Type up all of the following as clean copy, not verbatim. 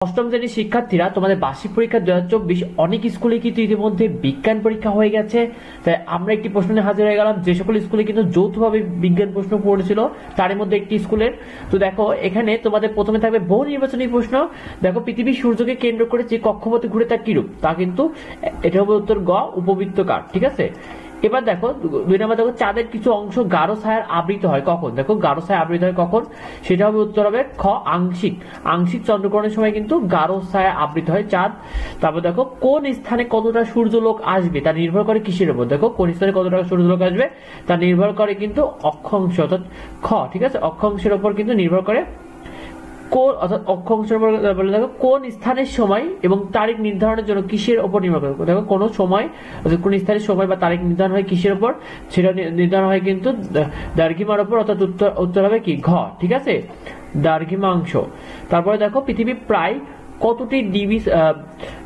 অষ্টম শ্রেণীর শিক্ষার্থীরা তোমাদের বার্ষিক পরীক্ষা 2024 অনেক স্কুলে কিন্তু ইতিমধ্যে বিজ্ঞান পরীক্ষা হয়ে গেছে। তাই আমরা একটি প্রশ্ন নিয়ে হাজির হয়ে গেলাম যে সকল স্কুলে কিন্তু যৌথভাবে বিজ্ঞান প্রশ্ন পড়েছিল তার মধ্যে একটি স্কুলের। তো দেখো এখানে তোমাদের প্রথমে থাকবে বহু নির্বাচনী প্রশ্ন। দেখো পৃথিবীর সূর্যকে কেন্দ্র করে যে কক্ষপথে ঘুরে তা কিরূপ, তা কিন্তু এটা হবে উত্তর গ, উপবৃত্তকার। ঠিক আছে, এবার দেখো 2 নম্বর, দেখো চাঁদের কিছু অংশ গাঢ় ছায়ার আবৃত হয় কখন। দেখো গাঢ় ছায়া আবৃত হয় কখন, সেটা হবে উত্তর হবে খ, আংশিক। আংশিক চন্দ্রগ্রহণের সময় কিন্তু গাঢ় ছায়া আবৃত হয় চাঁদ। তারপর দেখো কোন স্থানে কতটা সূর্যলোক আসবে তা নির্ভর করে কিসের উপর। দেখো কোন স্থানে কতটা সূর্যলোক আসবে তা নির্ভর করে কিন্তু অক্ষাংশ, অর্থাৎ খ। ঠিক আছে, অক্ষাংশের উপর কিন্তু নির্ভর করে কোন, অর্থাৎ অক্ষাংশের উপর বলে দেখো কোন স্থানের সময় এবং তারিখ নির্ধারণের জন্য কিসের উপর নির্ভর করে। দেখো কোন সময়, অর্থাৎ কোন স্থানের সময় বা তারিখ নির্ধারণ হয় কিসের উপর, সেটা নির্ধারণ হয় কিন্তু দ্রাঘিমার উপর, অর্থাৎ উত্তর হবে কি ঘ। ঠিক আছে, দ্রাঘিমাংশ। তারপরে দেখো পৃথিবী প্রায় কতটি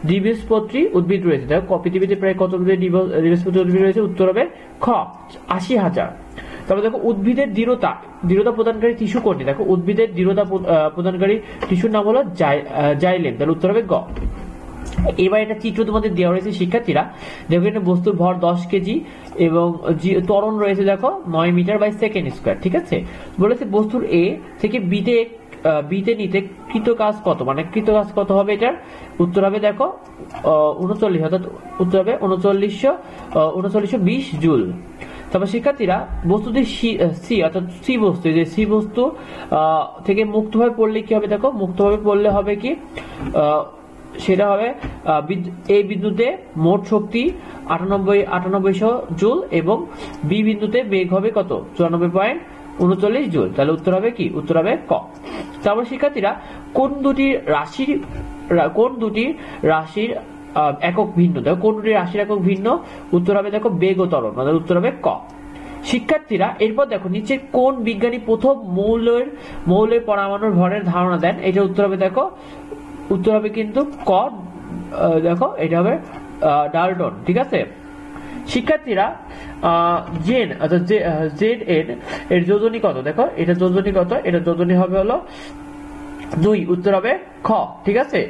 দ্বিবীজপত্রী উদ্ভিদ রয়েছে। দেখো পৃথিবীতে প্রায় কতটি দ্বিবীজপত্রী উদ্ভিদ রয়েছে, উত্তর হবে খ, 80,000। তারপর দেখো উদ্ভিদের দৃঢ়তা প্রদানকারী টিস্যু কোনটি। দেখো উদ্ভিদের দৃঢ়তা প্রদানকারী টিস্যুর নাম হলো জাইলেম, তাহলে উত্তর হবে গ। এবার একটা চিত্র তোমাদের দেওয়া রয়েছে শিক্ষার্থীরা। দেখো এখানে বস্তুর ভর 10 কেজি এবং ত্বরণ রয়েছে দেখো 9 মিটার বাই সেকেন্ড স্কয়ার। ঠিক আছে, বলেছে বস্তুর এ থেকে বিতে নিতে কৃত কাজ কত, মানে কৃত কাজ কত হবে এটার উত্তর হবে দেখো 39, অর্থাৎ উত্তর হবে 3920 জুল। তারপর শিক্ষার্থীরা বস্তুটি সি, অর্থাৎ সি বস্তু, যে সি বস্তু থেকে মুক্তভাবে পড়লে কি হবে। দেখো মুক্তভাবে পড়লে হবে কি, সেটা হবে এই বিন্দুতে মোট শক্তি 9800 জুল এবং বি বিন্দুতে বেগ হবে কত, 94.39 জুল। তাহলে উত্তর হবে কি, উত্তর হবে ক। তারপর শিক্ষার্থীরা কোন দুটি রাশির একক ভিন্ন। দেখো কোন দুটি রাশির একক ভিন্ন, উত্তর হবে দেখো বেগ ও ত্বরণ, মানে উত্তর হবে ক। শিক্ষার্থীরা এরপর দেখো নিচে কোন বিজ্ঞানী প্রথম মৌলের পরমাণুর ভরের ধারণা দেন, এটা উত্তর হবে দেখো, উত্তর হবে কিন্তু ক। দেখো এটা হবে ডাল্টন। ঠিক আছে, শিক্ষার্থীরা জেন, অর্থাৎ জেড এন এর যোজনী কত। দেখো এটা যোজনী কত, এটা যোজনী হবে হলো 2, উত্তর হবে খ। ঠিক আছে,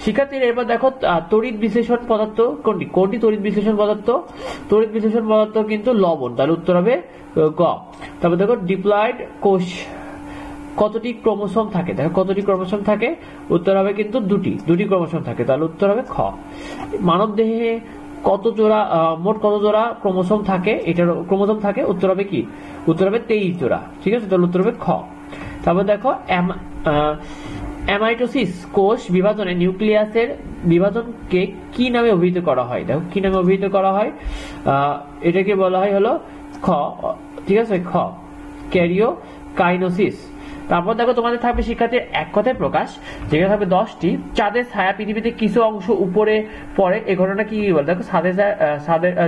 শিক্ষার্থীরা এরপর দেখো তড়িৎ বিশ্লেষণ পদার্থ কোনটি তড়িৎ বিশ্লেষণ পদার্থ। তড়িৎ বিশ্লেষণ পদার্থ কিন্তু লবণ, তাহলে উত্তর হবে গ। তারপর দেখো ডিপ্লয়েড কোষ কতটি ক্রোমোসোম থাকে। দেখো কতটি ক্রোমোসোম থাকে, উত্তর হবে কিন্তু দুটি ক্রোমোসোম থাকে, তাহলে উত্তর হবে খ। মানব দেহে মোট কত জোড়া ক্রোমোসোম থাকে, এটার ক্রোমোসোম থাকে, উত্তর হবে কি, উত্তর হবে 23 জোড়া। ঠিক আছে, তাহলে উত্তর হবে খ। তারপর দেখো অ্যামাইটোসিস কোষ বিভাজনে নিউক্লিয়াসের বিভাজনকে কি নামে অভিহিত করা হয়। দেখো কি নামে অভিহিত করা হয়, এটাকে বলা হয় হলো খ। ঠিক আছে, খ, ক্যারিওকাইনোসিস। তারপর দেখো তোমাদের থাকবে শিক্ষার্থীর এক কথায় প্রকাশ, যেখানে থাকবে 10টি। চাঁদের ছায়া পৃথিবীতে কিছু অংশ উপরে পড়ে, এই ঘটনা কি বলে। দেখো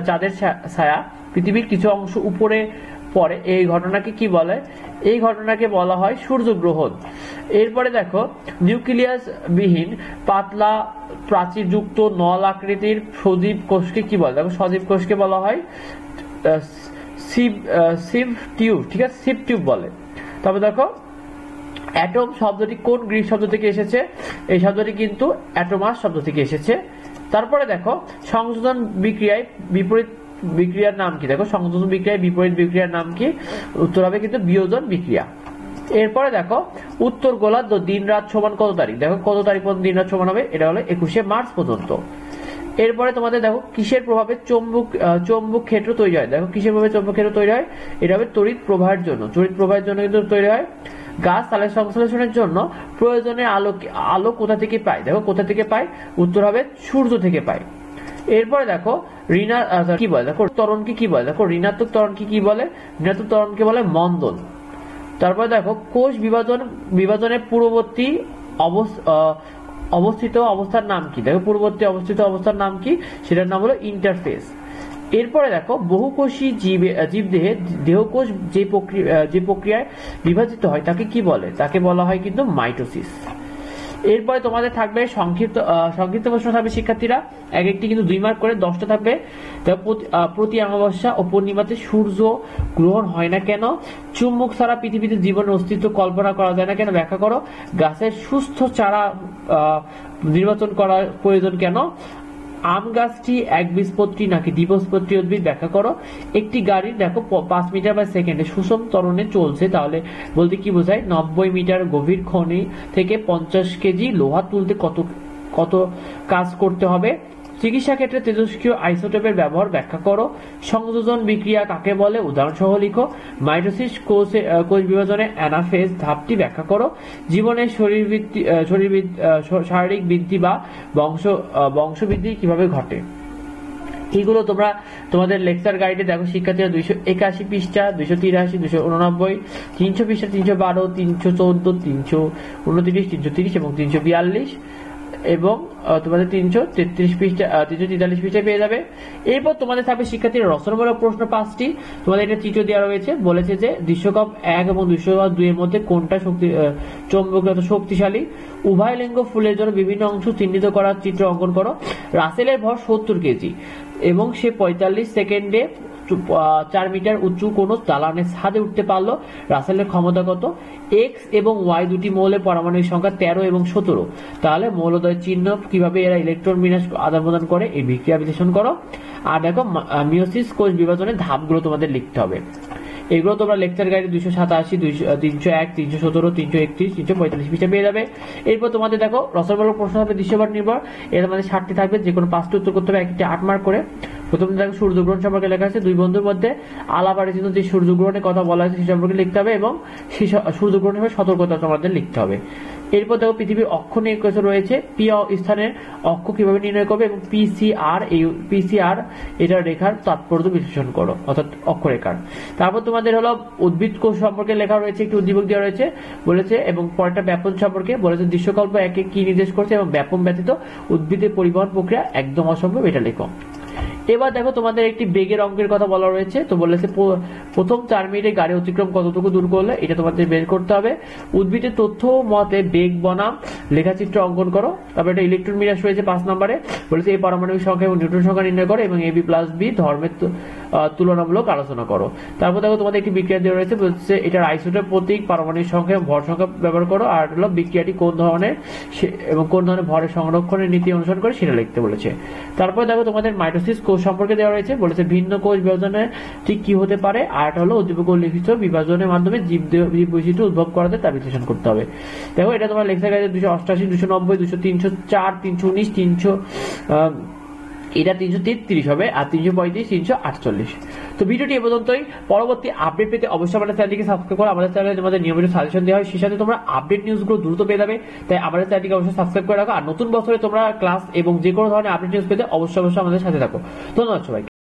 চাঁদের ছায়া পৃথিবীর কিছু অংশ উপরে পড়ে, এই ঘটনাকে কি বলে, এই ঘটনাকে বলা হয় সূর্যগ্রহণ। এরপরে দেখো নিউক্লিয়াস বিহীন পাতলা প্রাচীরযুক্ত নল আকৃতির সজীব কোষকে কি বলে। দেখো সজীব কোষকে বলা হয় সিভ টিউব। ঠিক আছে, সিভ টিউব বলে। তবে দেখো অ্যাটম শব্দটি কোন গ্রিক শব্দ থেকে এসেছে, এই শব্দটি কিন্তু অ্যাটোমাস শব্দ থেকে এসেছে। তারপরে দেখো সংযোজন বিক্রিয়ায় বিপরীত বিক্রিয়ার নাম কি। দেখো সংযোজন বিক্রিয়ায় বিপরীত বিক্রিয়ার নাম কি, উত্তর হবে কিন্তু বিয়োজন বিক্রিয়া। এরপরে দেখো উত্তর গোলার্ধ দিন রাত সমান কত তারিখ। দেখো কত তারিখ পর্যন্ত দিন রাত সমান হবে, এটা হলো 21শে মার্চ পর্যন্ত। এরপরে তোমাদের দেখো কিসের প্রভাবে চৌম্বক ক্ষেত্র তৈরি হয়। দেখো কিসের প্রভাবে চৌম্বক ক্ষেত্র তৈরি হয়, এটা হবে তড়িৎ প্রবাহের জন্য। তড়িৎ প্রবাহের জন্য কিন্তু তৈরি হয়। গাছ তালের সংশ্লেষণের জন্য প্রয়োজনে আলো কোথা থেকে পায়। দেখো কোথা থেকে পায়, উত্তর হবে সূর্য থেকে পায়। এরপরে দেখো কি বলে, দেখো ত্বরণকে কি বলে। দেখো ঋণাত্মক ত্বরণকে কি বলে, ঋণাত্মক ত্বরণকে বলে মন্দন। তারপরে দেখো কোষ বিভাজনের পূর্ববর্তী অবস্থিত অবস্থার নাম কি। দেখো পূর্ববর্তী অবস্থিত অবস্থার নাম কি, সেটার নাম হলো ইন্টারফেস। এরপরে দেখো বহুকোষী জীবদেহে দেহকোষ যে প্রক্রিয়ায় বিভাজিত হয় তাকে কি বলে, তাকে বলা হয় কিন্তু মাইটোসিস। এরপরে তোমাদের থাকবে সংক্ষিপ্ত প্রশ্ন থাকবে শিক্ষার্থীরা, এক একটি কিন্তু 2 মার্ক করে, 10টা থাকবে। প্রতি অমাবস্যা ও পূর্ণিমাতে সূর্য গ্রহণ হয় না কেন? চুম্বক ছাড়া পৃথিবীতে জীবনের অস্তিত্ব কল্পনা করা যায় না কেন? ব্যাখ্যা করো। গাছের সুস্থ চারা নির্বাচন করার প্রয়োজন কেন? আম গাছটি একবীজপত্রী নাকি দ্বিবীজপত্রী উদ্ভিদ? ব্যাখ্যা করো। একটি গাড়ি দেখো 5 মিটার বাই সেকেন্ডে সুষম ত্বরণে চলছে, তাহলে বলতে কি বোঝায়? 90 মিটার গভীর খনি থেকে 50 কেজি লোহা তুলতে কত কাজ করতে হবে? চিকিৎসা ক্ষেত্রে তেজস্ক্রিয় আইসোটোপের ব্যবহার ব্যাখ্যা করো। সংযোজন বিক্রিয়া কাকে বলে? উদাহরণ সহ লিখো। মাইটোসিস কোষ বিভাজনে অ্যানাফেজ ধাপটি ব্যাখ্যা করো। জীবনের শারীরিক বৃদ্ধি বা বংশবৃদ্ধি কিভাবে ঘটে? এইগুলো তোমরা তোমাদের লেকচার গাইডে দেখো শিক্ষার্থীরা 281 পৃষ্ঠা, 283, 289, 300 পৃষ্ঠা, 312, 314, 329, 330 এবং 342 এবং তোমাদের 333 পৃষ্ঠা 343 পৃষ্ঠায় পেয়ে যাবে। এরপর তোমাদের থাকবে শিক্ষার্থীরা রচনামূলক প্রশ্ন 5টি। তোমাদের এটা চিত্র দেওয়া রয়েছে, বলেছে যে দৃশ্যকপ 1 এবং দৃশ্যকপ 2 এর মধ্যে কোনটা চৌম্বকীয় শক্তিশালী? উভয় লিঙ্গ ফুলের জন্য বিভিন্ন অংশ চিহ্নিত করার চিত্র অঙ্কন করো। রাসেলের ভর 70 কেজি এবং সে 45 সেকেন্ডে 4 মিটার উঁচু কোন দালানের ছাদে উঠতে পারলো। রাসেলের ক্ষমতা কত? এক্স এবং ওয়াই দুটি মৌলের পারমাণবিক সংখ্যা 13 এবং 17। তাহলে মৌলদ্বয়ের চিহ্ন কিভাবে এরা ইলেকট্রন বিন্যাস আদান প্রদান করে, এই বিক্রিয়া বিশ্লেষণ করো। আর দেখো মিওসিস কোষ বিভাজনের ধাপগুলো তোমাদের লিখতে হবে। এগুলো তোমরা লেকচার গাইডে 287, 301, 317, 331, 345 পৃষ্ঠা পেয়ে যাবে। এরপর তোমাদের দেখো রচনামূলক প্রশ্ন হবে দৃশ্যপট নির্ভর। এর মধ্যে 60টি থাকবে, যে কোনো 5টি উত্তর করতে হবে, একটি 8 মার্ক করে। প্রথমে দেখো সূর্যগ্রহণ সম্পর্কে লেখা আছে। 2 বন্ধুর মধ্যে আলাপ আলোচিত যে সূর্যগ্রহণের কথা বলা হয়েছে সে সম্পর্কে লিখতে হবে এবং সূর্যগ্রহণের সতর্কতা তোমাদের লিখতে হবে। এরপর দেখো পৃথিবীর অক্ষ নিয়ে কিছু রয়েছে। পি স্থানের অক্ষ কিভাবে নির্ণয় করবে এবং পিসিআর এটার রেখার তাৎপর্য বিশ্লেষণ করো, অর্থাৎ অক্ষরেখার। তারপর তোমাদের হলো উদ্ভিদ কোষ সম্পর্কে লেখা রয়েছে, একটি উদ্দীপক দেওয়া রয়েছে বলেছে, এবং পরেরটা ব্যাপন সম্পর্কে বলেছে দৃশ্যকল্প একে কি নির্দেশ করছে এবং ব্যাপন ব্যতীত উদ্ভিদের পরিবহন প্রক্রিয়া একদম অসম্ভব, এটা লেখো। এবার দেখো তোমাদের একটি বেগের অঙ্কের কথা বলা রয়েছে। তো বলেছে প্রথম 4 মিনিটে গাড়ি অতিক্রম কতটুকু দূর করলে, এটা তোমাদের বের করতে হবে। উদ্ভিদের তথ্য মতে বেগ বনাম লেখাচিত্র অঙ্কন করো। তারপরে এটা ইলেকট্রন বিন্যাস রয়েছে 5 নম্বরে, বলেছে এই পারমাণবিক সংখ্যা এবং নিউটন সংখ্যা নির্ণয় করো এবং এবি প্লাস বি ধর্মের তুলনামূলক আলোচনা করো। তারপর দেখো তোমাদের একটি বিক্রিয়া দেওয়া রয়েছে, বলছে এটার আইসোটোপ প্রতীক, পারমাণবিক সংখ্যা এবং ভর সংখ্যা ব্যবহার করো। আর হলো বিক্রিয়াটি কোন ধরনের এবং কোন ধরনের ভরের সংরক্ষণের নীতি অনুসরণ করে সেটা লিখতে বলেছে। তারপর দেখো তোমাদের মাইটোসিস কোষ সম্পর্কে দেওয়া রয়েছে, বলেছে ভিন্ন কোষ বিভাজনের ঠিক কি হতে পারে। আর এটা হলো উদ্দীপক লিখিত বিভাজনের মাধ্যমে জীব বৈচিত্র্য উদ্ভব করাতে তা বিশ্লেষণ করতে হবে। দেখো এটা তোমার লেকচার গাইডে 288, 290, 304, 319, 300 এটা 333 হবে, আর 335, 348। তো ভিডিওটি এ পর্যন্তই। পরবর্তী আপডেট পেতে অবশ্যই আমাদের চ্যানেলটিকে সাবস্ক্রাইব করো। আমাদের চ্যানেলে তোমাদের নিয়মিত সাজেশন দেওয়া হয়, সেই সাথে তোমরা আপডেট নিউজগুলো দ্রুত পেয়ে যাবে। তাই আমাদের চ্যানেলটিকে অবশ্যই সাবস্ক্রাইব করে রাখো। আর নতুন বছরে তোমরা ক্লাস এবং যে কোনো ধরনের আপডেট নিউজ পেতে অবশ্যই আমাদের সাথে থাকো। ধন্যবাদ সবাই।